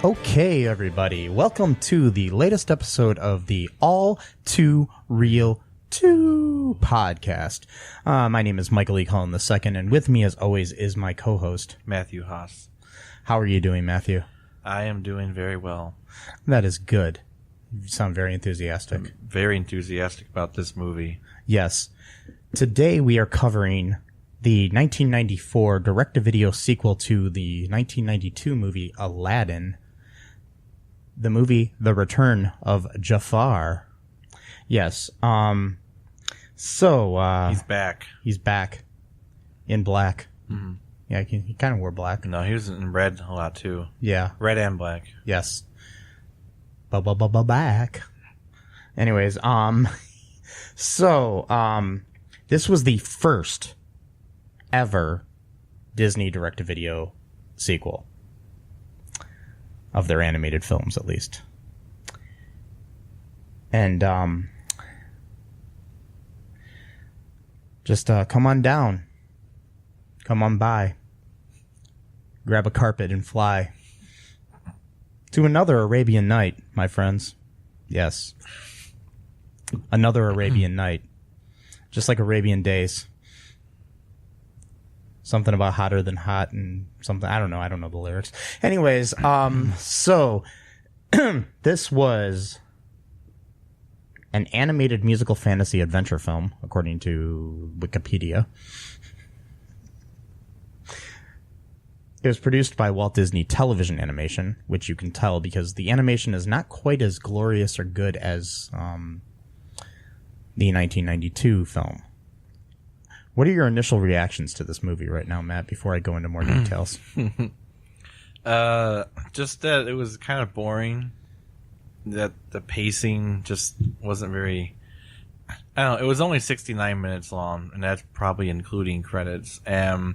Okay, everybody, welcome to the latest episode of the All2ReelToo podcast. My name is Michael E. Cullen II, and with me, as always, is my co-host, Matthew Haas. How are you doing, Matthew? I am doing very well. That is good. You sound very enthusiastic. I'm very enthusiastic about this movie. Yes. Today, we are covering the 1994 direct-to-video sequel to the 1992 movie Aladdin. The movie, The Return of Jafar. Yes. He's back. He's back. In black. Mm-hmm. Yeah, he kind of wore black. No, he was in red a lot too. Yeah. Red and black. Yes. Back. Anyways, this was the first ever Disney direct-to-video sequel. Of their animated films, at least. And, just come on down. Come on by. Grab a carpet and fly. To another Arabian Night, my friends. Yes. Another Arabian Night. Just like Arabian Days. Something about hotter than hot and something. I don't know the lyrics. Anyways, so this was an animated musical fantasy adventure film, according to Wikipedia. It was produced by Walt Disney Television Animation, which you can tell because the animation is not quite as glorious or good as the 1992 film. What are your initial reactions to this movie right now, Matt, before I go into more details? Just that it was kind of boring. That the pacing just wasn't very... I don't know, it was only 69 minutes long, and that's probably including credits. It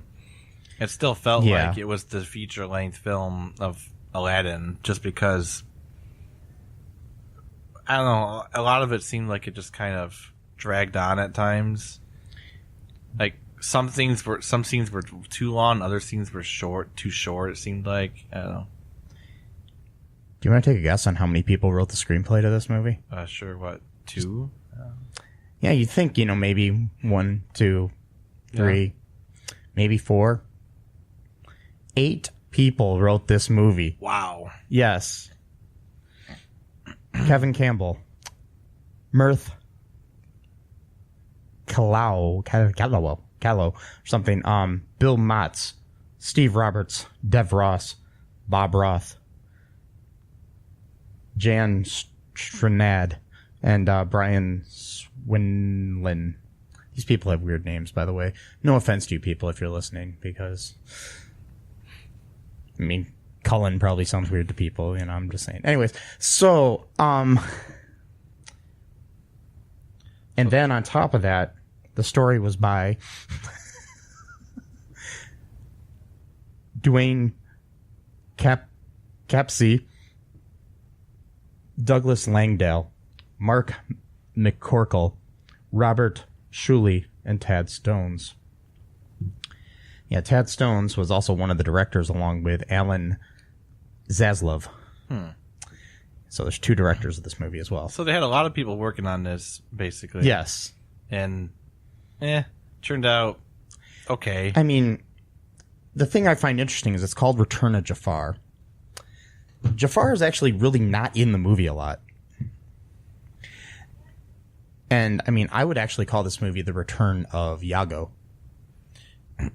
still felt like it was the feature-length film of Aladdin, just because... I don't know, a lot of it seemed like it just kind of dragged on at times. Like some scenes were too long, other scenes were too short. It seemed like I don't know. Do you want to take a guess on how many people wrote the screenplay to this movie? Sure. What, 2? Yeah, you'd think maybe 1, 2, 3, maybe 4. 8 people wrote this movie. Wow. Yes. Kevin Campbell, Mirth Callow, or something. Bill Motz, Steve Roberts, Dev Ross, Bob Roth, Jan Strenad, and Brian Swinlin. These people have weird names, by the way. No offense to you people if you're listening, because I mean, Cullen probably sounds weird to people, I'm just saying. Anyways, so and then on top of that, the story was by Dwayne Capsey, Douglas Langdale, Mark McCorkle, Robert Shuley, and Tad Stones. Yeah, Tad Stones was also one of the directors along with Alan Zaslov. So there's 2 directors of this movie as well. So they had a lot of people working on this, basically. Yes. And, turned out okay. I mean, the thing I find interesting is it's called Return of Jafar. Jafar is actually really not in the movie a lot. And, I mean, I would actually call this movie The Return of Iago.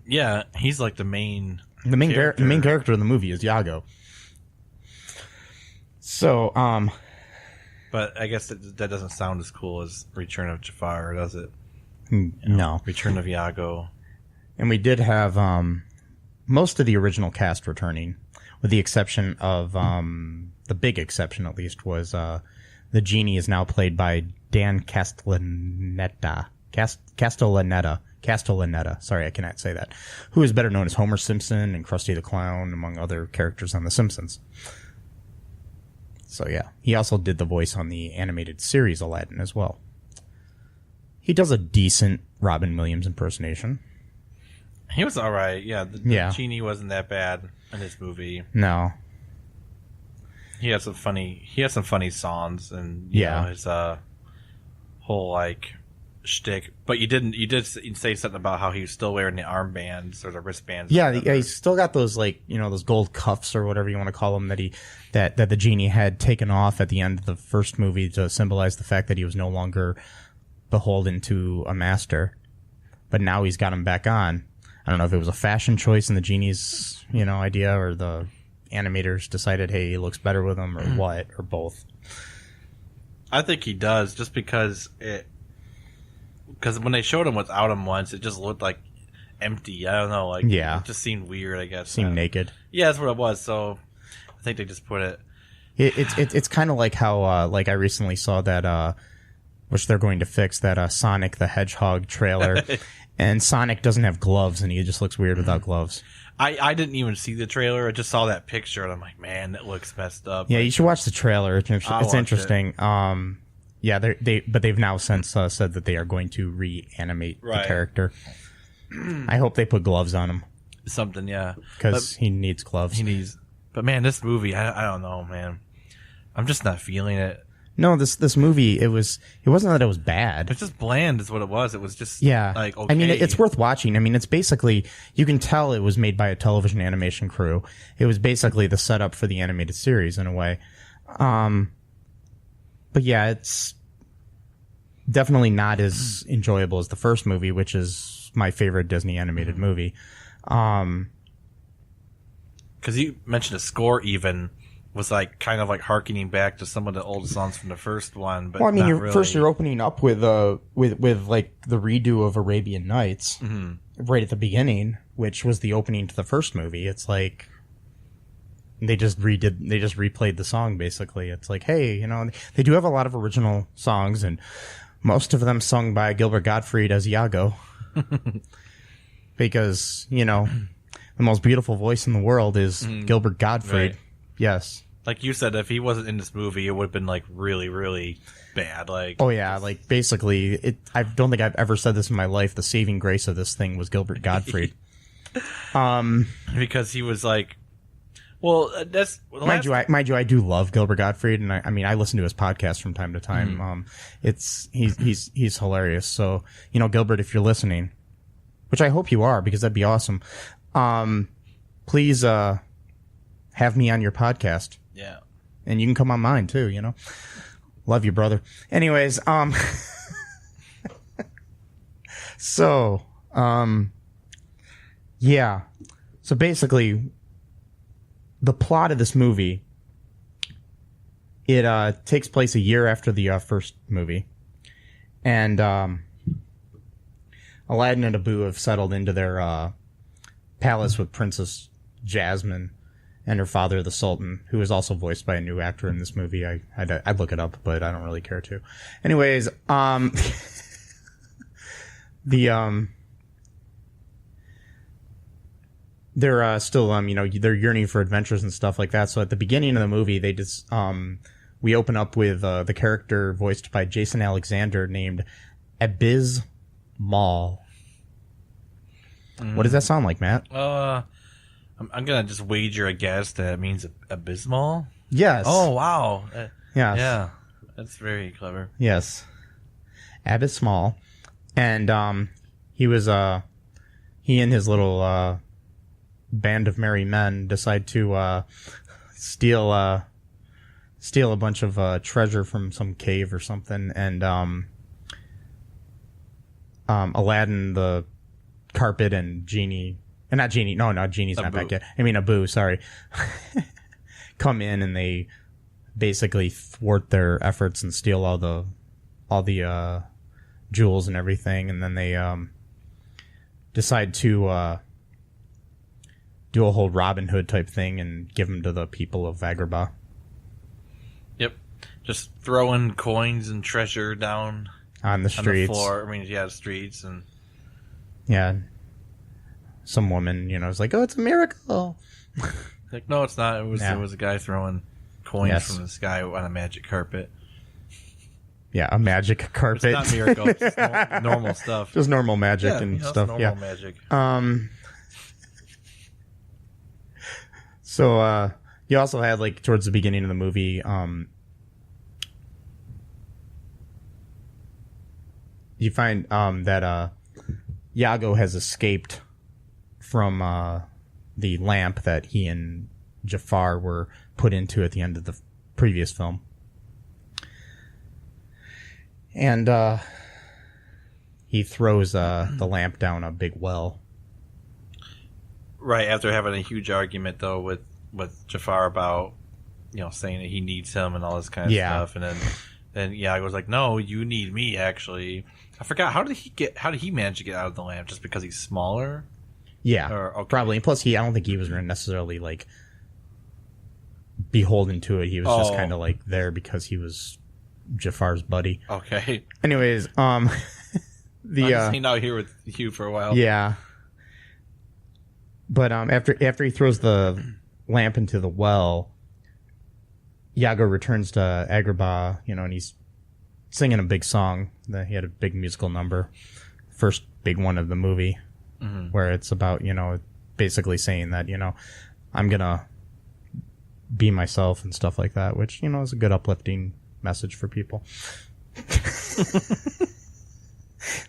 Yeah, he's like the main character in the movie is Iago. So, but I guess that doesn't sound as cool as Return of Jafar, does it? No. Return of Iago. And we did have most of the original cast returning, with the exception of the big exception, at least, was the genie is now played by Dan Castellaneta. Castellaneta. Sorry, I cannot say that. Who is better known as Homer Simpson and Krusty the Clown, among other characters on The Simpsons. So yeah, he also did the voice on the animated series Aladdin as well. He does a decent Robin Williams impersonation. He was all right. Yeah, the genie wasn't that bad in this movie. No. He had some funny songs, and you know, his whole like shtick. But you did say something about how he was still wearing the armbands or the wristbands. Yeah, he's still got those, like, you know, those gold cuffs or whatever you want to call them that the genie had taken off at the end of the first movie to symbolize the fact that he was no longer beholden to a master. But now he's got them back on. I don't know if it was a fashion choice in the genie's, you know, idea, or the animators decided, hey, he looks better with them, or what, or both. I think he does, just because when they showed him without him once, it just looked like empty. I don't know, like, it just seemed weird, I guess. Seemed naked. Yeah, that's what it was. So I think they just put it. It's kind of like how like I recently saw that which they're going to fix, that Sonic the Hedgehog trailer, and Sonic doesn't have gloves, and he just looks weird without gloves. I didn't even see the trailer. I just saw that picture, and I'm like, man, that looks messed up. Yeah, you should watch the trailer. It's interesting. Yeah, they've now since said that they are going to reanimate the character. I hope they put gloves on him. Something, yeah, because he needs gloves. But man, this movie, I don't know, man. I'm just not feeling it. No, this movie, it wasn't that it was bad. It's just bland is what it was. It was just, like, okay. I mean, it's worth watching. I mean, it's basically, you can tell it was made by a television animation crew. It was basically the setup for the animated series in a way. But yeah, it's definitely not as enjoyable as the first movie, which is my favorite Disney animated movie. Because you mentioned the score even was like kind of like harkening back to some of the old songs from the first one, but well, I mean, really. You're opening up with like the redo of Arabian Nights right at the beginning, which was the opening to the first movie. It's like they just replayed the song basically. It's like, hey, you know, they do have a lot of original songs, and most of them sung by Gilbert Gottfried as Iago, because, you know, the most beautiful voice in the world is Gilbert Gottfried. Right. Yes. Like you said, if he wasn't in this movie, it would have been like really, really bad. Like, oh yeah, like basically, I don't think I've ever said this in my life. The saving grace of this thing was Gilbert Gottfried, because he was like, well, that's mind you, I do love Gilbert Gottfried, and I mean, I listen to his podcast from time to time. He's hilarious. So, you know, Gilbert, if you're listening, which I hope you are, because that'd be awesome. Please have me on your podcast. Yeah. And you can come on mine too, you know. Love you, brother. Anyways, so, yeah. So basically, the plot of this movie, it takes place a year after the first movie. And Aladdin and Abu have settled into their palace with Princess Jasmine and her father, the Sultan, who is also voiced by a new actor in this movie. I'd look it up, but I don't really care to. Anyways, they're still, you know, they're yearning for adventures and stuff like that. So at the beginning of the movie, they just, we open up with the character voiced by Jason Alexander named Abiz Mal. What does that sound like, Matt? I'm gonna just wager a guess that it means abysmal. Yes. Oh wow. Yes. Yeah, that's very clever. Yes. Abiz Mal, and he was he and his little band of merry men decide to steal a bunch of treasure from some cave or something, and Aladdin, the Carpet and Genie, and not Genie. No, Genie's not back yet. I mean, Abu. Sorry, come in and they basically thwart their efforts and steal all the jewels and everything, and then they decide to do a whole Robin Hood type thing and give them to the people of Agrabah. Yep, just throwing coins and treasure down on the streets. On the floor. I mean, the streets and some woman, is like, "Oh, it's a miracle." Like, no, it's not. It was a guy throwing coins from the sky on a magic carpet. Yeah, a magic carpet. It's not miracle. It's just normal stuff. Just normal magic and stuff. Normal magic. So you also had, like, towards the beginning of the movie, you find that Iago has escaped from the lamp that he and Jafar were put into at the end of the previous film. And he throws the lamp down a big well. Right, after having a huge argument, though, with Jafar about, saying that he needs him and all this kind of stuff. And then Iago's like, "No, you need me, actually." I forgot, how did he manage to get out of the lamp? Just because he's smaller? Yeah, probably. And plus, I don't think he was necessarily, like, beholden to it. He was just kind of, like, there because he was Jafar's buddy. Okay. Anyways, I'm just hanging out here with you for a while. Yeah. But after he throws the lamp into the well, Iago returns to Agrabah, and he's singing a big song. He had a big musical number, first big one of the movie, where it's about, basically saying that, I'm gonna be myself and stuff like that, which, is a good uplifting message for people.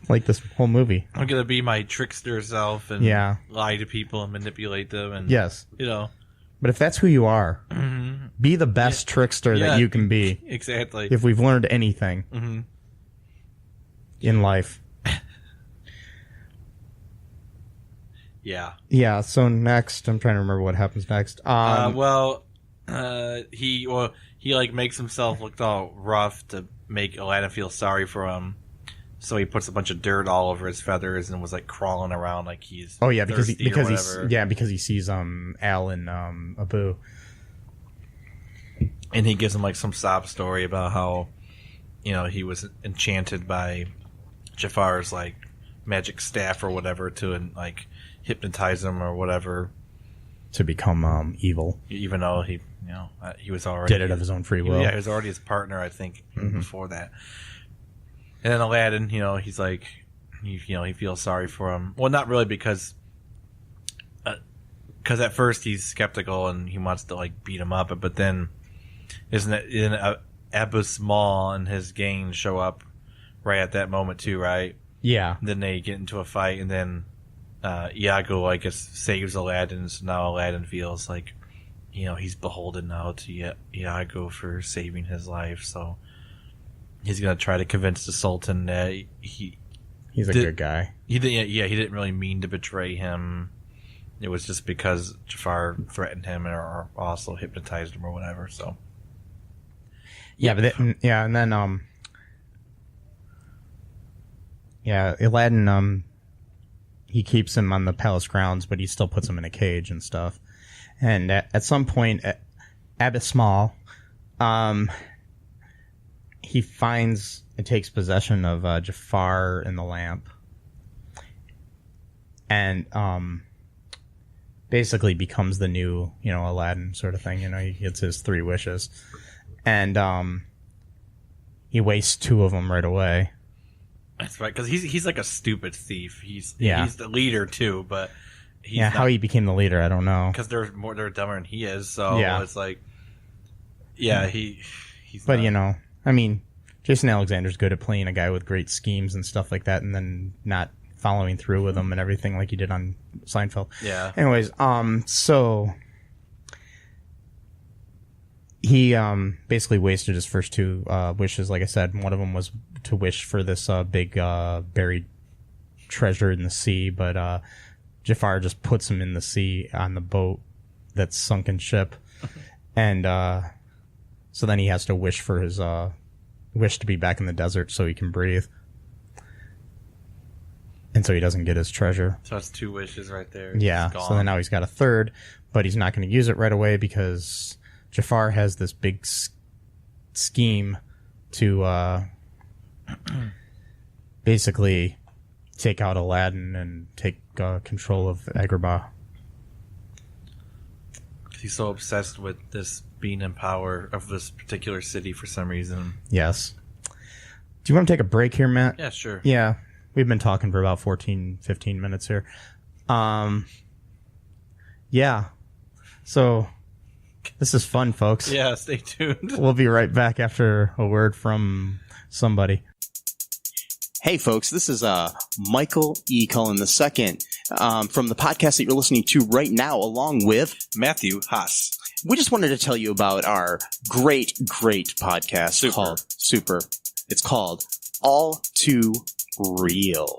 Like this whole movie. I'm gonna be my trickster self and lie to people and manipulate them and But if that's who you are, be the best trickster that you can be. Exactly. If we've learned anything in life. Yeah, so next, I'm trying to remember what happens next. He like makes himself look all rough to make Aladdin feel sorry for him. So he puts a bunch of dirt all over his feathers and was like crawling around like he's because he sees Al and Abu, and he gives him like some sob story about how he was enchanted by Jafar's like magic staff or whatever to like hypnotize him or whatever to become evil, even though he was already did it of his own free will. Yeah, he was already his partner, I think, before that. And then Aladdin, he's like, he feels sorry for him. Well, not really, because at first he's skeptical and he wants to like beat him up, but then Abu Small and his gang show up right at that moment too, right? Yeah. Then they get into a fight, and then Iago, I guess, saves Aladdin. So now Aladdin feels like, he's beholden now to Iago for saving his life. So he's gonna try to convince the Sultan that he's a good guy. He didn't really mean to betray him. It was just because Jafar threatened him or also hypnotized him or whatever. So Aladdin he keeps him on the palace grounds, but he still puts him in a cage and stuff. And at some point, Abbot Small, he finds and takes possession of Jafar and the lamp, and basically becomes the new, Aladdin sort of thing. He gets his 3 wishes, and he wastes 2 of them right away. That's right, because he's like a stupid thief. He's the leader too, but how he became the leader, I don't know. Because they're dumber than he is, so it's like, he's. But I mean, Jason Alexander's good at playing a guy with great schemes and stuff like that, and then not following through with them and everything like he did on Seinfeld. Yeah. Anyways, so he basically wasted his first 2 wishes. Like I said, one of them was to wish for this big buried treasure in the sea, but Jafar just puts him in the sea on the boat that's sunken ship. And so then he has to wish for his wish to be back in the desert so he can breathe. And so he doesn't get his treasure. So that's 2 wishes right there. Yeah, so then now he's got a third, but he's not going to use it right away because Jafar has this big scheme to basically take out Aladdin and take control of Agrabah. He's so obsessed with this being in power of this particular city for some reason. Yes. Do you want to take a break here, Matt? Yeah, sure. Yeah. We've been talking for about 14, 15 minutes here. Yeah. So this is fun, folks. Yeah, stay tuned. We'll be right back after a word from somebody. Hey, folks, this is Michael E. Cullen II from the podcast that you're listening to right now, along with Matthew Haas. We just wanted to tell you about our great podcast called Super. It's called All2Real.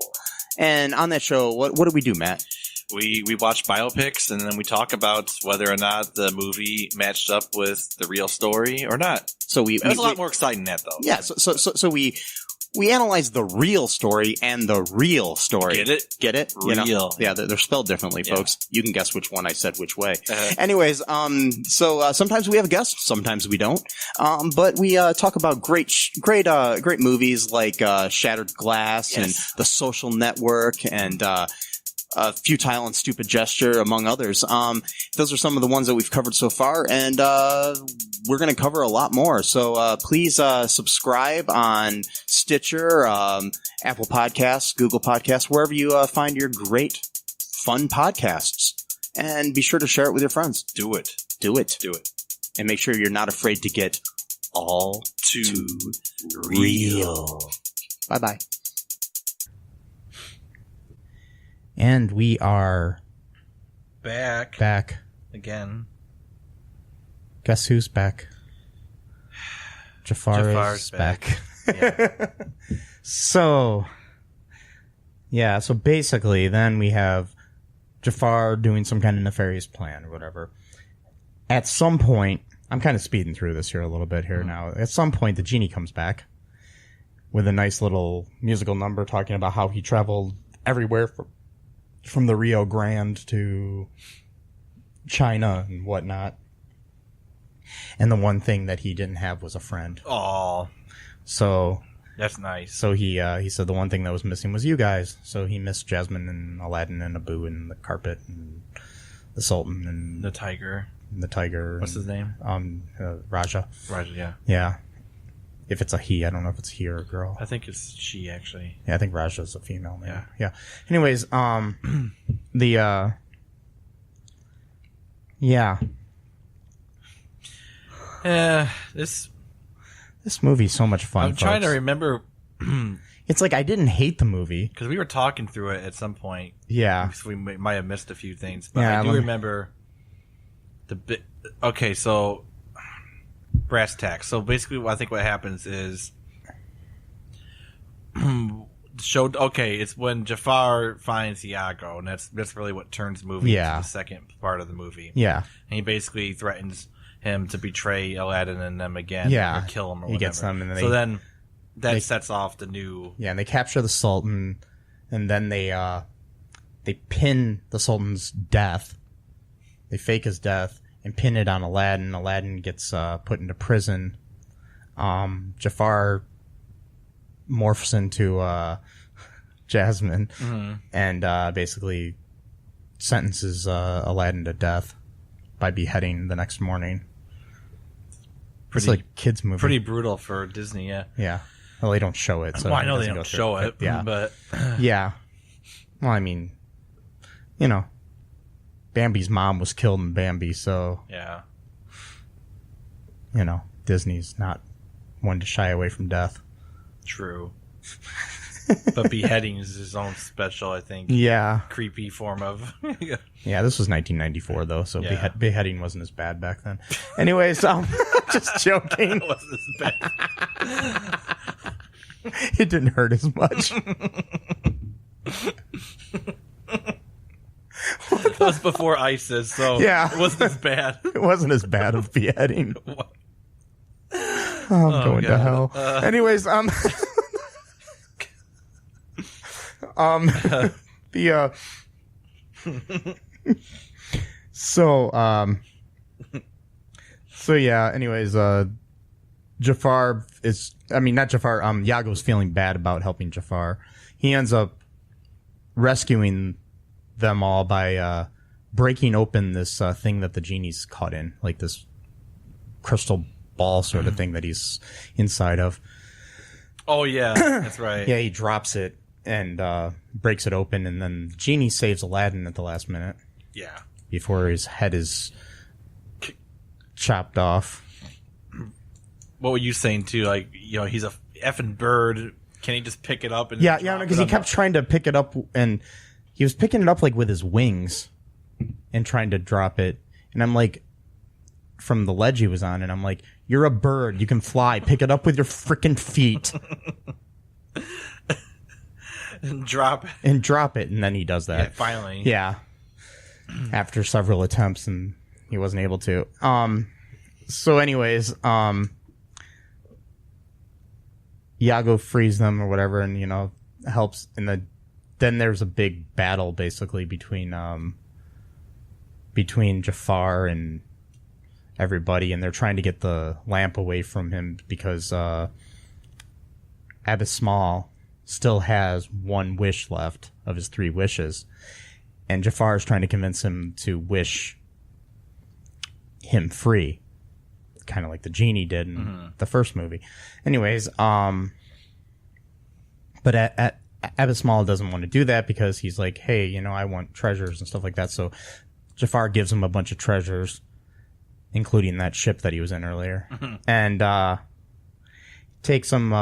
And on that show, what do we do, Matt? We watch biopics, and then we talk about whether or not the movie matched up with the real story or not. So it was a lot more exciting than that, though. Yeah, so we analyze the real story and the real story. Get it? Get it? Real. You know? Yeah, they're spelled differently, folks. You can guess which one I said which way. Uh-huh. Anyways, so sometimes we have guests, sometimes we don't. But we talk about great movies like Shattered Glass and The Social Network and Futile and Stupid Gesture, among others. Those are some of the ones that we've covered so far, and we're going to cover a lot more. So please subscribe on Stitcher, Apple Podcasts, Google Podcasts, wherever you find your great, fun podcasts. And be sure to share it with your friends. Do it. Do it. Do it. And make sure you're not afraid to get all too real. Bye-bye. And we are back again. Guess who's back? Jafar's back. Yeah. So basically then we have Jafar doing some kind of nefarious plan or whatever. At some point, I'm kind of speeding through this here a little bit here now. At some point, the genie comes back with a nice little musical number talking about how he traveled everywhere from the Rio Grande to China and whatnot. And the one thing that he didn't have was a friend. Oh, so that's nice. So he said the one thing that was missing was you guys. So he missed Jasmine and Aladdin and Abu and the carpet and the Sultan and the tiger. What's his name? Raja. Raja, yeah. Yeah. If it's a he, I don't know if it's he or a girl. I think it's she, actually. Yeah, I think Raja's a female name. Yeah. Anyways, yeah. This movie's so much fun. I'm trying to remember. It's like I didn't hate the movie because we were talking through it at some point. Yeah, so we might have missed a few things, but I do remember the bit. Okay, so brass tacks. So basically, I think what happens is showed. Okay, it's when Jafar finds Iago, and that's really what turns the movie into the second part of the movie. Yeah, and he basically threatens him to betray Aladdin and them again, or kill him, or whatever. He gets them, and then that sets off the new. Yeah, and they capture the Sultan, and then they pin the Sultan's death. They fake his death and pin it on Aladdin. Aladdin gets put into prison. Jafar morphs into Jasmine and basically sentences Aladdin to death by beheading the next morning. It's like a kids' movie. Pretty brutal for Disney, yeah. Yeah. Well, they don't show it. So well, I know they don't show it, but... Yeah. Well, I mean, you know, Bambi's mom was killed in Bambi, so... Yeah. You know, Disney's not one to shy away from death. True. But beheading is his own special, I think. Yeah. Creepy form of... Yeah, this was 1994, though, so beheading wasn't as bad back then. Anyways, just joking. It wasn't as bad. It didn't hurt as much. was before ISIS, so Yeah. it wasn't as bad. It wasn't as bad of beheading. Oh, I'm going to God. hell. Anyways, the so yeah. Anyways, Jafar is. I mean, not Jafar. Yago's feeling bad about helping Jafar. He ends up rescuing them all by breaking open this thing that the genie's caught in, like this crystal ball sort of thing that he's inside of. Oh yeah, that's right. Yeah, he drops it and breaks it open, and then the genie saves Aladdin at the last minute. Yeah. Before his head is chopped off. What were you saying too? Like, he's a effing bird. Can he just pick it up? And Yeah, because he kept trying to pick it up, and he was picking it up like with his wings and trying to drop it. And I'm like, from the ledge he was on, and I'm like, you're a bird. You can fly. Pick it up with your freaking feet. And drop it. And then he does that. Yeah, finally. Yeah. After several attempts, and he wasn't able to. So anyways, Iago frees them or whatever, and helps. And then there's a big battle basically between Jafar and everybody, and they're trying to get the lamp away from him because Abismal still has one wish left of his 3 wishes, and Jafar is trying to convince him to wish him free, kind of like the genie did in the first movie. Anyways, but Abismal doesn't want to do that because he's like, hey, I want treasures and stuff like that. So Jafar gives him a bunch of treasures, including that ship that he was in earlier, and takes him.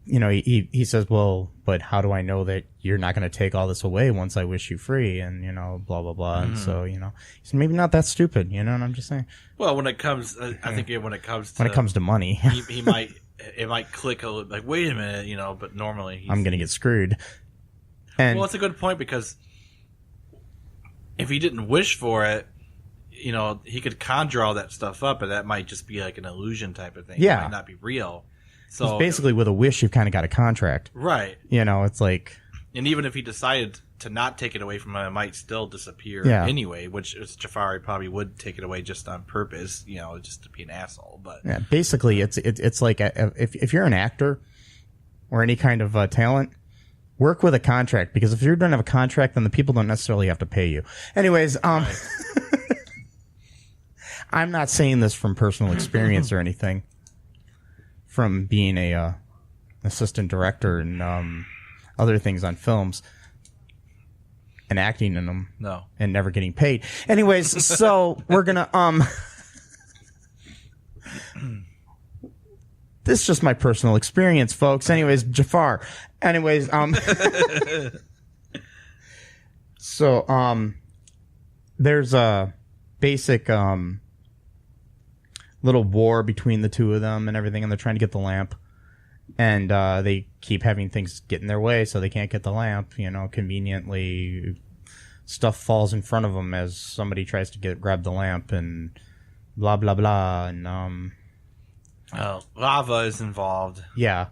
He says, well, but how do I know that you're not going to take all this away once I wish you free? And, blah, blah, blah. And so, he's maybe not that stupid, and I'm just saying. Well, when it comes, I think when it comes to money, it might click a little, like, wait a minute, but normally I'm going to get screwed. And well, it's a good point because if he didn't wish for it, he could conjure all that stuff up, and that might just be like an illusion type of thing. Yeah. It might not be real. So basically, with a wish, you've kind of got a contract. Right. It's like... And even if he decided to not take it away from him, it might still disappear anyway, which Jafar probably would take it away just on purpose, just to be an asshole. But yeah, basically, it's like if you're an actor or any kind of talent, work with a contract, because if you don't have a contract, then the people don't necessarily have to pay you. Anyways, right. I'm not saying this from personal experience or anything. From being a assistant director and other things on films and acting in them, no, and never getting paid. Anyways, so we're gonna this is just my personal experience, folks. Anyways, Jafar. Anyways, so there's a basic little war between the two of them and everything, and they're trying to get the lamp, and they keep having things get in their way, so they can't get the lamp. Conveniently, stuff falls in front of them as somebody tries to grab the lamp, and blah blah blah, and lava is involved. Yeah,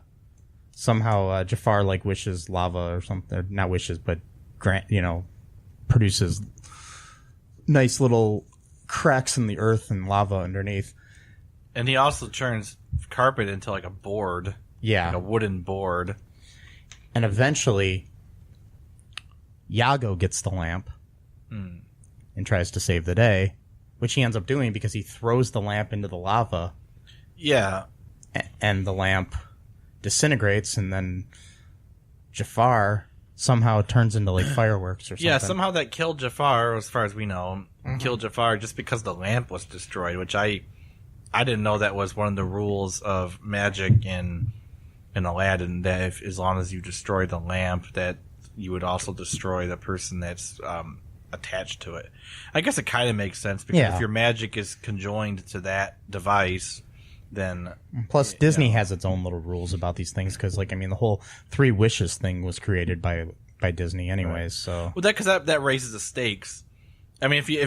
somehow Jafar wishes lava or something, or not wishes, but produces nice little cracks in the earth and lava underneath. And he also turns carpet into like a board. Yeah. Like a wooden board. And eventually, Iago gets the lamp and tries to save the day, which he ends up doing because he throws the lamp into the lava. Yeah. And the lamp disintegrates, and then Jafar somehow turns into fireworks or something. Yeah, somehow that killed Jafar, as far as we know. Killed Jafar just because the lamp was destroyed, which I didn't know that was one of the rules of magic in Aladdin, that as long as you destroy the lamp, that you would also destroy the person that's attached to it. I guess it kind of makes sense, because if your magic is conjoined to that device, then... Plus, Disney has its own little rules about these things, because, the whole 3 wishes thing was created by by Disney anyways. So well, that raises the stakes. I mean, if you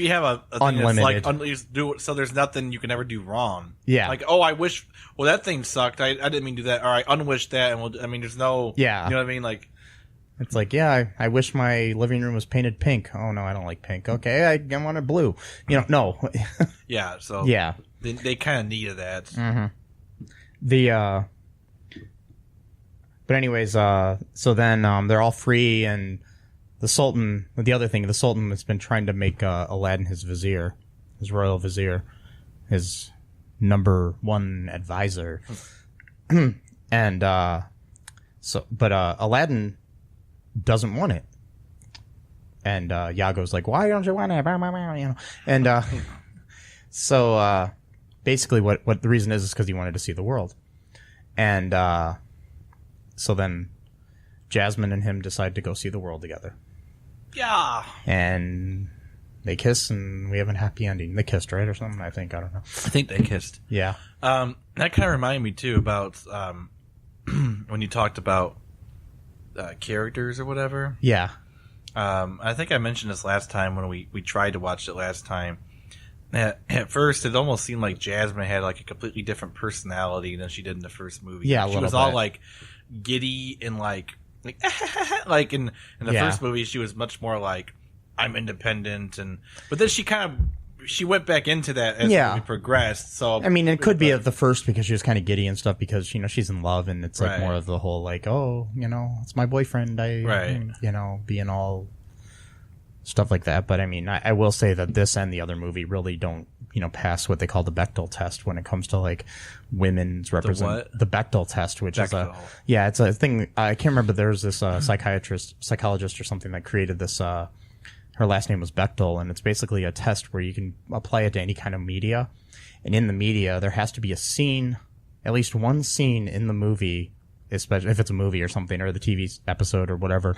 have a thing unlimited, that's like so there's nothing you can ever do wrong. Yeah. Like, oh, I wish. Well, that thing sucked. I didn't mean to do that. All right, unwish that, and I mean, there's no. Yeah. You know what I mean? Like, it's like, yeah, I wish my living room was painted pink. Oh no, I don't like pink. Okay, I want it blue. You know, no. Yeah. So yeah, they kind of needed that. Mm-hmm. But anyways, so then they're all free, and the Sultan. The other thing, the Sultan has been trying to make Aladdin his vizier, his royal vizier, his number one advisor, and but Aladdin doesn't want it, and Iago's like, "Why don't you want it?" You know, and so basically, what the reason is because he wanted to see the world, and so then Jasmine and him decide to go see the world together. Yeah. And they kiss, and we have a happy ending. They kissed, right, or something? I think. I don't know. I think they kissed. Yeah. That kind of reminded me too about when you talked about characters or whatever. Yeah. I think I mentioned this last time when we tried to watch it last time. At first, it almost seemed like Jasmine had like a completely different personality than she did in the first movie. Yeah, she was all like giddy and like like in the first movie, she was much more like, I'm independent, but then she went back into that as the movie progressed. So I mean, it could be at the first because she was kind of giddy and stuff because she's in love, and it's like more of the whole like, oh, it's my boyfriend. Being all stuff like that. But I mean, I will say that this and the other movie really don't pass what they call the Bechdel test when it comes to like women's the Bechdel test, which is it's a thing. I can't remember. There's this psychologist or something that created this. Her last name was Bechdel, and it's basically a test where you can apply it to any kind of media. And in the media, there has to be a scene, at least one scene in the movie, especially if it's a movie or something, or the TV episode or whatever,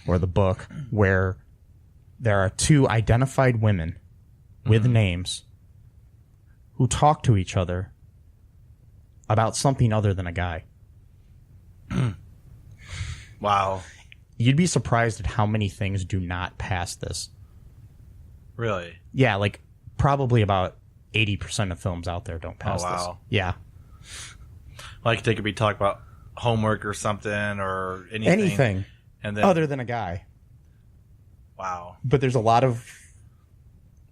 or the book, where there are two identified women with names who talk to each other about something other than a guy. Wow. You'd be surprised at how many things do not pass this. Really? Yeah, like probably about 80% of films out there don't pass this. Yeah. Like they could be talking about homework or something or anything. Anything. And then, other than a guy. Wow. But there's a lot of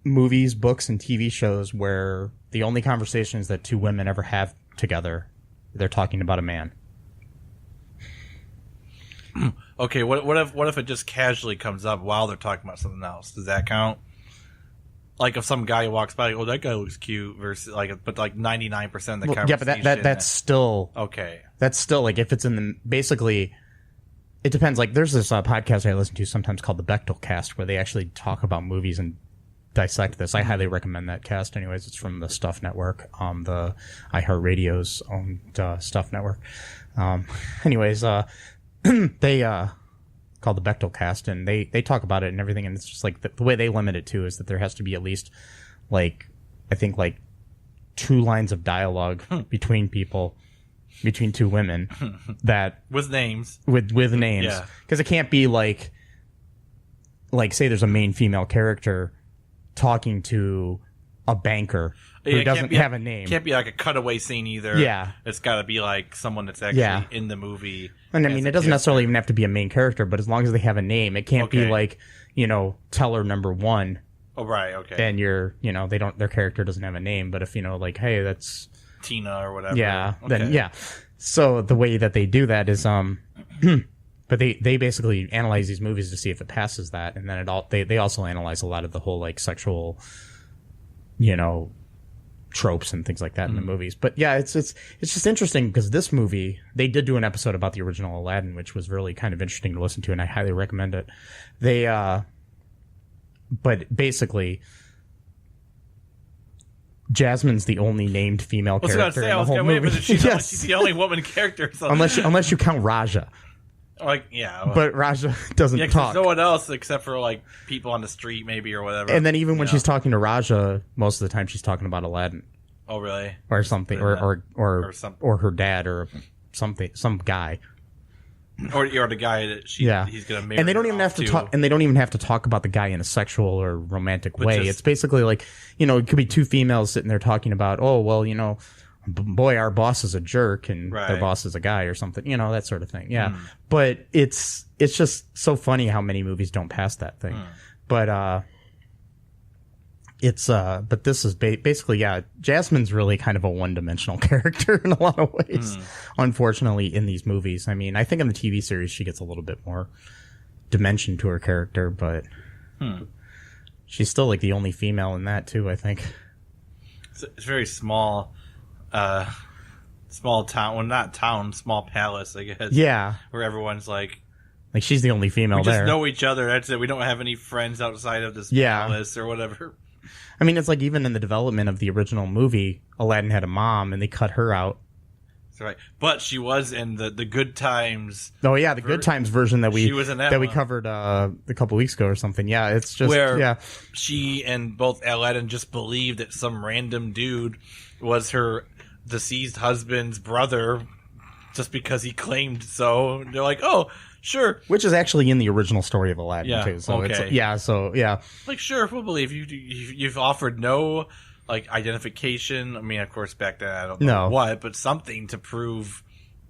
movies, books, and TV shows where the only conversations that two women ever have together, they're talking about a man. Okay, what if it just casually comes up while they're talking about something else? Does that count? Like if some guy walks by, oh, that guy looks cute, versus but like 99% of the conversation. Yeah, but that's still okay. That's still like if it's in the basically. It depends. Like there's this podcast I listen to sometimes called the Bechdel Cast, where they actually talk about movies and dissect this. I highly recommend that cast. Anyways, it's from the Stuff Network, the iHeartRadio's own Stuff Network. Anyways, they called the Bechdel Cast, and they talk about it and everything. And it's just like the way they limit it too is that there has to be at least like I think like 2 lines of dialogue between two women that with names with names, because it can't be like say there's a main female character talking to a banker who doesn't have a name. Can't be like a cutaway scene either. Yeah, it's got to be like someone that's actually in the movie. And I mean, it doesn't necessarily even have to be a main character, but as long as they have a name, it can't be like teller number 1. Oh right, okay. And their character doesn't have a name, but if like, hey, that's Tina or whatever. Yeah. Okay. Then so the way that they do that is but they basically analyze these movies to see if it passes that, and then they also analyze a lot of the whole like sexual tropes and things like that in the movies. But yeah, it's just interesting because this movie, they did do an episode about the original Aladdin, which was really kind of interesting to listen to, and I highly recommend it. But basically Jasmine's the only named female character in the whole movie. She's the only woman character. So. Unless you count Raja. But Raja doesn't talk. There's no one else except for like people on the street, maybe, or whatever. And then even when she's talking to Raja, most of the time she's talking about Aladdin. Oh, really? Or something, or her dad, or something, some guy. or the guy that he's gonna marry. And they don't even have to talk. And they don't even have to talk about the guy in a sexual or romantic way. It's basically like, you know, it could be two females sitting there talking about, oh well, you know, boy, our boss is a jerk, and their boss is a guy or something. You know, that sort of thing. Yeah, but it's just so funny how many movies don't pass that thing. But but this is basically, Jasmine's really kind of a one-dimensional character in a lot of ways, unfortunately, in these movies. I mean, I think in the TV series she gets a little bit more dimension to her character, but she's still like the only female in that too, I think. It's very small, small town. Well, not town, small palace, I guess. Yeah. Where everyone's like she's the only female there. We just know each other. That's it. We don't have any friends outside of this palace or whatever. I mean, it's like even in the development of the original movie, Aladdin had a mom, and they cut her out. That's right. But she was in the Good Times. Oh yeah, the Good Times version that we we covered a couple weeks ago or something. Yeah, it's just where she and both Aladdin just believed that some random dude was her deceased husband's brother, just because he claimed so. They're like, oh. Sure. Which is actually in the original story of Aladdin, too. So it's, Like, sure, we'll believe you. You've offered no, like, identification. I mean, of course, back then, I don't know what, but something to prove.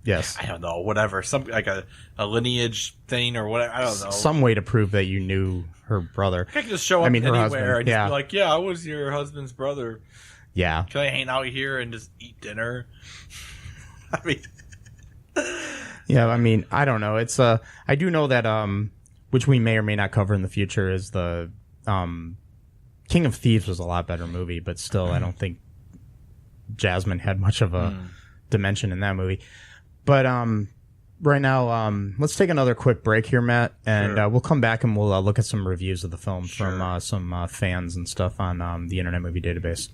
Yes. I don't know, whatever. Something like a lineage thing or whatever. I don't know. Some way to prove that you knew her brother. I could just show up anywhere and just be like, I was your husband's brother. Yeah. Can I hang out here and just eat dinner? I mean... Yeah, I mean, I don't know. It's I do know that which we may or may not cover in the future is the King of Thieves was a lot better movie, but still I don't think Jasmine had much of a dimension in that movie. But right now, let's take another quick break here, Matt, and we'll come back and we'll look at some reviews of the film from some fans and stuff on the Internet Movie Database.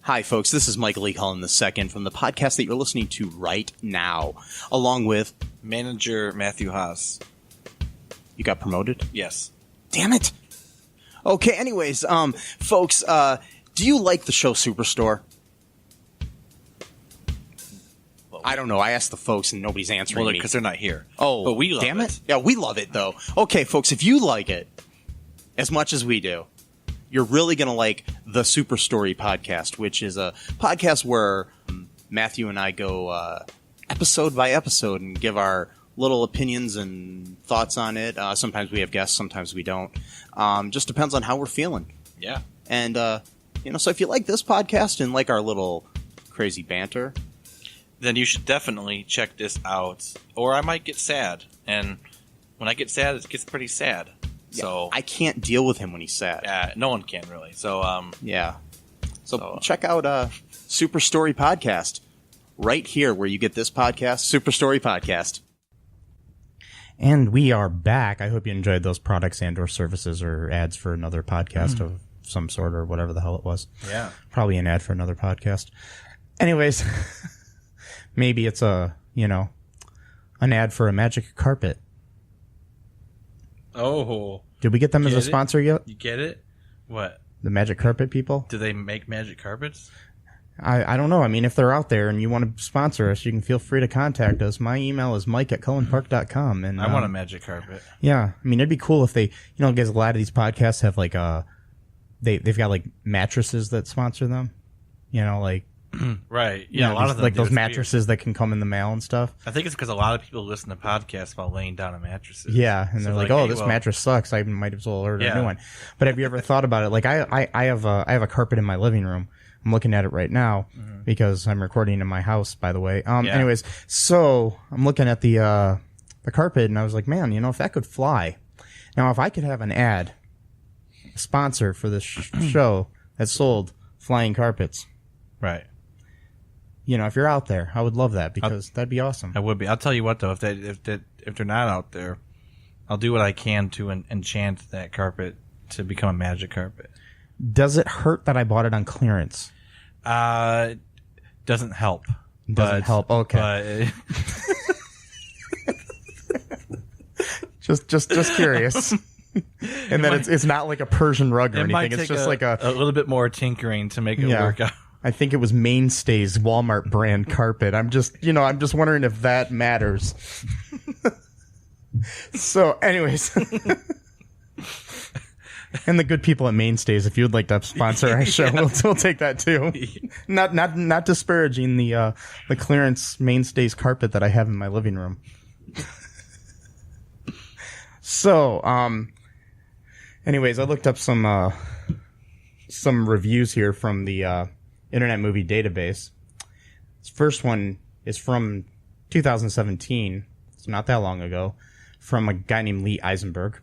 Hi, folks. This is Michael E. Cullen II from the podcast that you're listening to right now, along with manager Matthew Haas. You got promoted? Yes. Damn it. Okay. Anyways, folks, do you like the show Superstore? Well, I don't know. I asked the folks and nobody's answering me because they're not here. Oh, but we love damn it. Yeah, we love it though. Okay, folks, if you like it as much as we do, you're really going to like the Super Story podcast, which is a podcast where Matthew and I go episode by episode and give our little opinions and thoughts on it. Sometimes we have guests, sometimes we don't. Just depends on how we're feeling. Yeah. And, so if you like this podcast and like our little crazy banter, then you should definitely check this out. Or I might get sad. And when I get sad, it gets pretty sad. So I can't deal with him when he's sad. Yeah, no one can really. So So check out Super Story Podcast right here where you get this podcast, Super Story Podcast. And we are back. I hope you enjoyed those products and or services or ads for another podcast of some sort or whatever the hell it was. Yeah. Probably an ad for another podcast. Anyways, maybe it's an ad for a magic carpet. Oh. Did we get them as a sponsor yet? You get it? What? The magic carpet people? Do they make magic carpets? I don't know. I mean, if they're out there and you want to sponsor us, you can feel free to contact us. My email is mike@cullenpark.com. And I want a magic carpet. Yeah. I mean, it'd be cool if they, because a lot of these podcasts have like they've got like mattresses that sponsor them. Right. Yeah, a lot of them like those mattresses that can come in the mail and stuff. I think it's because a lot of people listen to podcasts while laying down on mattresses. Yeah, and so they're like, "Oh, this mattress sucks. I might as well order a new one." But have you ever thought about it? Like, I have a carpet in my living room. I'm looking at it right now because I'm recording in my house. By the way, anyways, so I'm looking at the carpet, and I was like, "Man, if that could fly." Now, if I could have an ad, a sponsor for this show that sold flying carpets, right? If you're out there, I would love that because that'd be awesome. I would be. I'll tell you what, though, if they're not out there, I'll do what I can to enchant that carpet to become a magic carpet. Does it hurt that I bought it on clearance? Doesn't help. Doesn't help. Okay. Just curious. And then it's not like a Persian rug or anything. It's just like a little bit more tinkering to make it work out. I think it was Mainstay's Walmart brand carpet. I'm just wondering if that matters. So, anyways. And the good people at Mainstays, if you would like to sponsor our show, we'll take that too. Not disparaging the clearance Mainstays carpet that I have in my living room. So, anyways, I looked up some reviews here from the Internet Movie Database. This first one is from 2017. It's not that long ago, from a guy named Lee Eisenberg.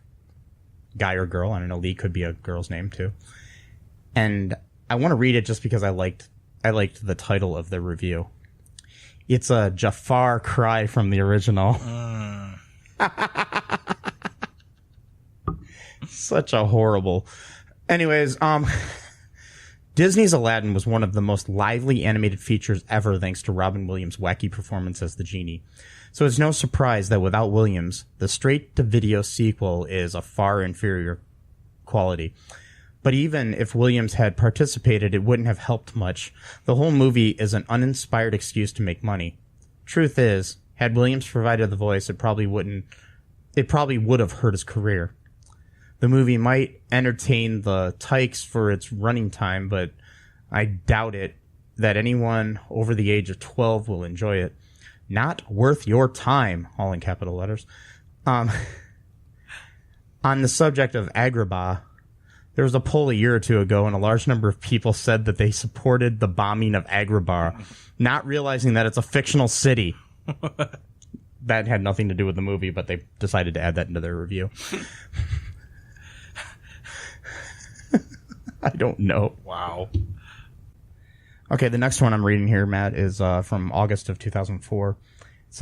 Guy or girl, I don't know. Lee could be a girl's name too. And I want to read it just because I liked the title of the review. It's a Jafar cry from the original. Such a horrible. Anyways, Disney's Aladdin was one of the most lively animated features ever, thanks to Robin Williams' wacky performance as the genie. So it's no surprise that without Williams, the straight-to-video sequel is a far inferior quality. But even if Williams had participated, it wouldn't have helped much. The whole movie is an uninspired excuse to make money. Truth is, had Williams provided the voice, it probably would have hurt his career. The movie might entertain the tykes for its running time, but I doubt it that anyone over the age of 12 will enjoy it. Not worth your time, all in capital letters. On the subject of Agrabah, there was a poll a year or two ago, and a large number of people said that they supported the bombing of Agrabah, not realizing that it's a fictional city. That had nothing to do with the movie, but they decided to add that into their review. I don't know. Wow. Okay, the next one I'm reading here, Matt, is from August of 2004. It's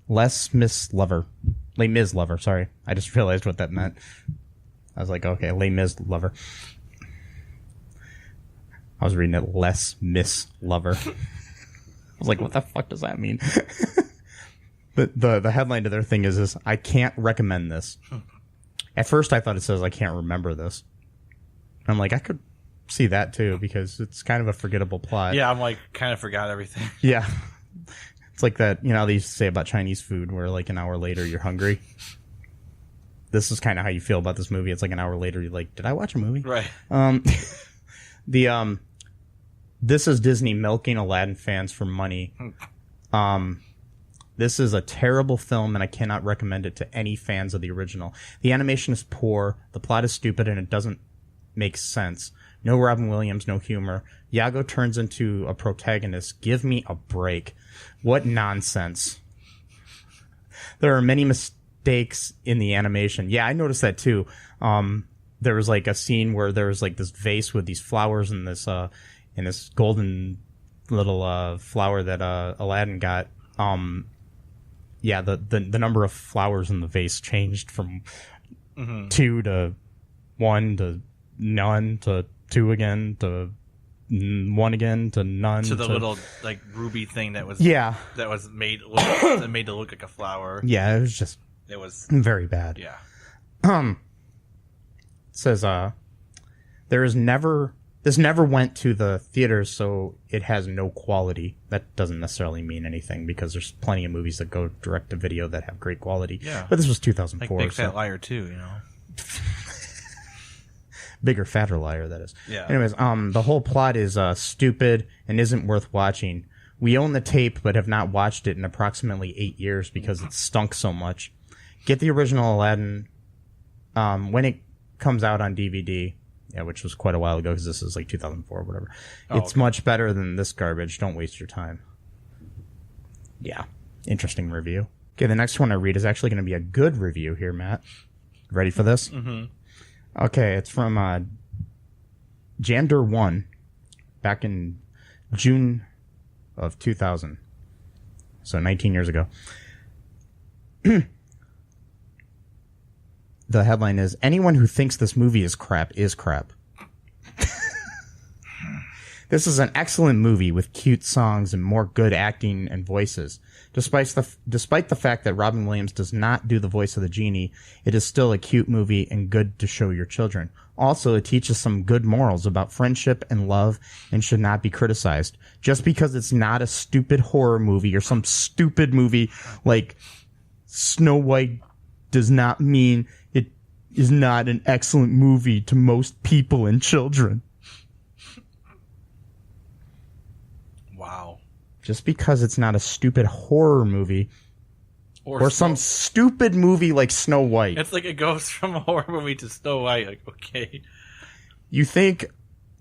Les Mis Lover. Les Mis Lover, sorry. I just realized what that meant. I was like, okay, Les Mis Lover. I was reading it Les Mis Lover. I was like, what the fuck does that mean? But the headline to their thing is I can't recommend this. At first I thought it says I can't remember this. I'm like, I could see that too, because it's kind of a forgettable plot. Yeah, I'm like, kind of forgot everything. Yeah. It's like that, they used to say about Chinese food where like an hour later you're hungry. This is kind of how you feel about this movie. It's like an hour later you're like, did I watch a movie? Right. This is Disney milking Aladdin fans for money. This is a terrible film, and I cannot recommend it to any fans of the original. The animation is poor, the plot is stupid, and it doesn't make sense. No Robin Williams, no humor. Iago turns into a protagonist. Give me a break. What nonsense. There are many mistakes in the animation. Yeah, I noticed that too. There was like a scene where there was like this vase with these flowers and this golden little flower that Aladdin got. Yeah, the number of flowers in the vase changed from 2 to 1 to none to 2 again to 1 again to none to the little like ruby thing that was made to look like a flower. Yeah, it was very bad. Yeah. It says this never went to the theaters, so it has no quality. That doesn't necessarily mean anything, because there's plenty of movies that go direct to video that have great quality. Yeah. But this was 2004. Like Big Fat Liar 2, Bigger, fatter liar, that is. Yeah. Anyways, the whole plot is stupid and isn't worth watching. We own the tape, but have not watched it in approximately 8 years because it stunk so much. Get the original Aladdin when it comes out on DVD. Yeah, which was quite a while ago, because this is like 2004 or whatever. It's much better than this garbage. Don't waste your time. Yeah. Interesting review. Okay, the next one I read is actually going to be a good review here, Matt. Ready for this? Mm-hmm. Okay, it's from Jander1 back in June of 2000. So 19 years ago. The headline is, anyone who thinks this movie is crap is crap. This is an excellent movie with cute songs and more good acting and voices. Despite the fact that Robin Williams does not do the voice of the genie, it is still a cute movie and good to show your children. Also, it teaches some good morals about friendship and love and should not be criticized. Just because it's not a stupid horror movie or some stupid movie like Snow White does not mean it is not an excellent movie to most people and children. Wow. Just because it's not a stupid horror movie or some stupid movie like Snow White. It's like it goes from a horror movie to Snow White. Like, okay. You think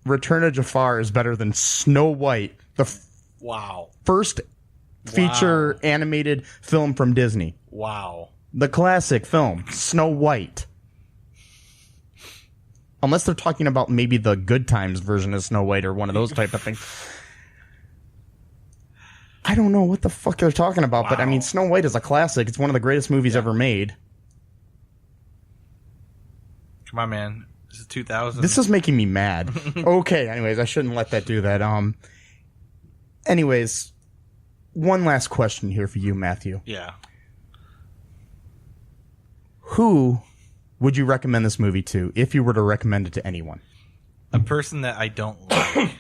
Return of Jafar is better than Snow White, the first feature animated film from Disney. Wow. The classic film, Snow White. Unless they're talking about maybe the Good Times version of Snow White or one of those type of things. I don't know what the fuck they're talking about, but I mean, Snow White is a classic. It's one of the greatest movies ever made. Come on, man. This is 2000. This is making me mad. Okay, anyways, I shouldn't let that do that. Anyways, one last question here for you, Matthew. Yeah. Who would you recommend this movie to if you were to recommend it to anyone? A person that I don't like.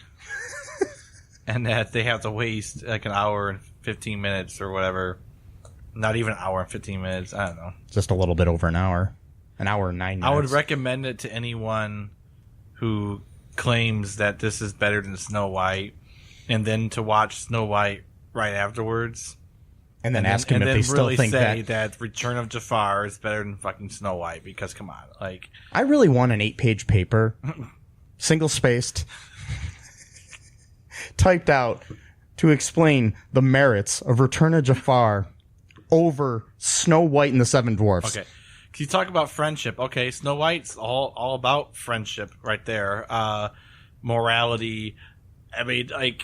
And that they have to waste like an hour and 15 minutes or whatever. Not even an hour and 15 minutes. I don't know. Just a little bit over an hour. An hour and 9 minutes. I would recommend it to anyone who claims that this is better than Snow White and then to watch Snow White right afterwards. And then ask them if they still think that Return of Jafar is better than fucking Snow White because come on. Like, I really want an 8-page paper. Single-spaced. Typed out to explain the merits of Return of Jafar over Snow White and the Seven Dwarfs. Okay. You talk about friendship. Okay, Snow White's all about friendship right there. Morality. I mean, like,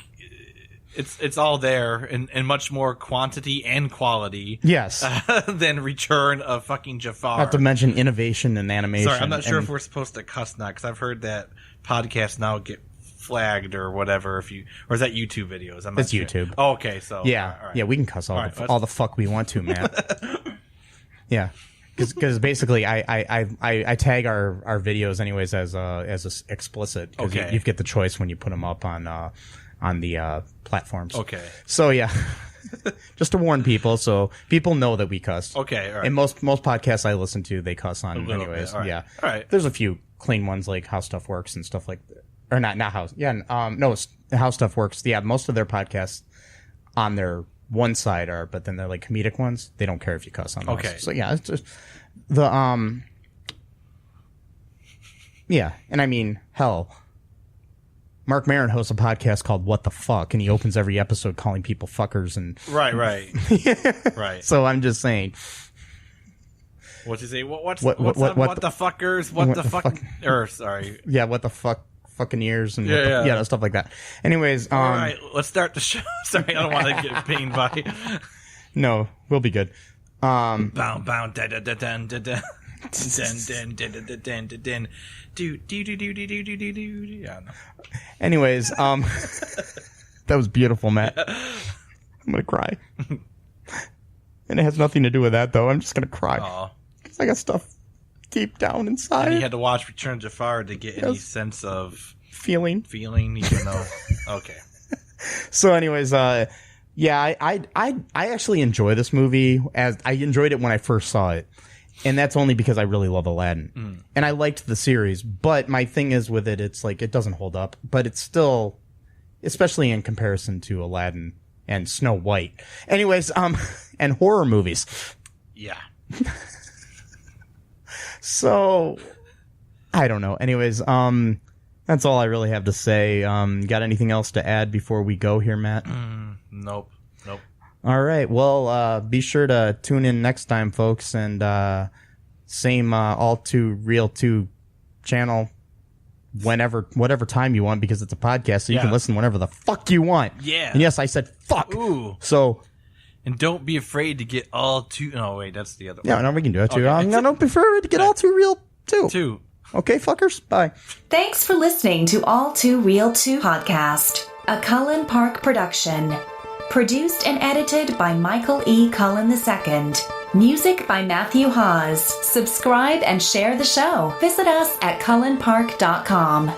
it's all there in much more quantity and quality. Yes. Than Return of fucking Jafar. Not to mention innovation and animation. Sorry, I'm not sure if we're supposed to cuss now because I've heard that podcasts now get flagged or whatever or is that YouTube videos? It's sure. YouTube. Oh, okay, so yeah, all right. Yeah, we can cuss all the fuck we want to, man. Yeah, because basically I tag our videos anyways as explicit because you get the choice when you put them up on the platforms. Okay. So yeah, just to warn people so people know that we cuss. Okay, all right. And most podcasts I listen to they cuss on anyways. All right. Yeah. All right. There's a few clean ones like How Stuff Works and stuff like that. Or not how. Yeah, no, How Stuff Works. Yeah, most of their podcasts on their one side are, but then they're like comedic ones. They don't care if you cuss on those. Okay. So yeah, it's just the yeah, and I mean, hell, Mark Maron hosts a podcast called What the Fuck, and he opens every episode calling people fuckers and right. Right. So I'm just saying. What's he say? What the fuckers? What the fuck? Or sorry. Yeah, what the fuck? Fucking ears and stuff like that. Anyways, all right, let's start the show. Sorry, I don't want to get pained by. No, we'll be good. Bound, da da da da da da da. Yeah. Anyways, that was beautiful, Matt. I'm gonna cry, and it has nothing to do with that though. I'm just gonna cry because I got stuff deep down inside. And you had to watch Return of Jafar to get any sense of feeling, even though. Okay. So, anyways, yeah, I actually enjoy this movie as I enjoyed it when I first saw it, and that's only because I really love Aladdin, and I liked the series. But my thing is with it, it's like it doesn't hold up, but it's still, especially in comparison to Aladdin and Snow White. Anyways, and horror movies. Yeah. So, I don't know. Anyways, that's all I really have to say. Got anything else to add before we go here, Matt? Nope. All right. Well, be sure to tune in next time, folks. And same All2ReelToo channel whatever time you want because it's a podcast, so you can listen whenever the fuck you want. Yeah. And yes, I said fuck. Ooh. So... And don't be afraid to get all too... No, wait, that's the other one. Yeah, no, we can do it, too. Okay. Don't be afraid to get All2ReelToo. Two. Okay, fuckers. Bye. Thanks for listening to All2ReelToo podcast, a Cullen Park production. Produced and edited by Michael E. Cullen II. Music by Matthew Hawes. Subscribe and share the show. Visit us at cullenpark.com.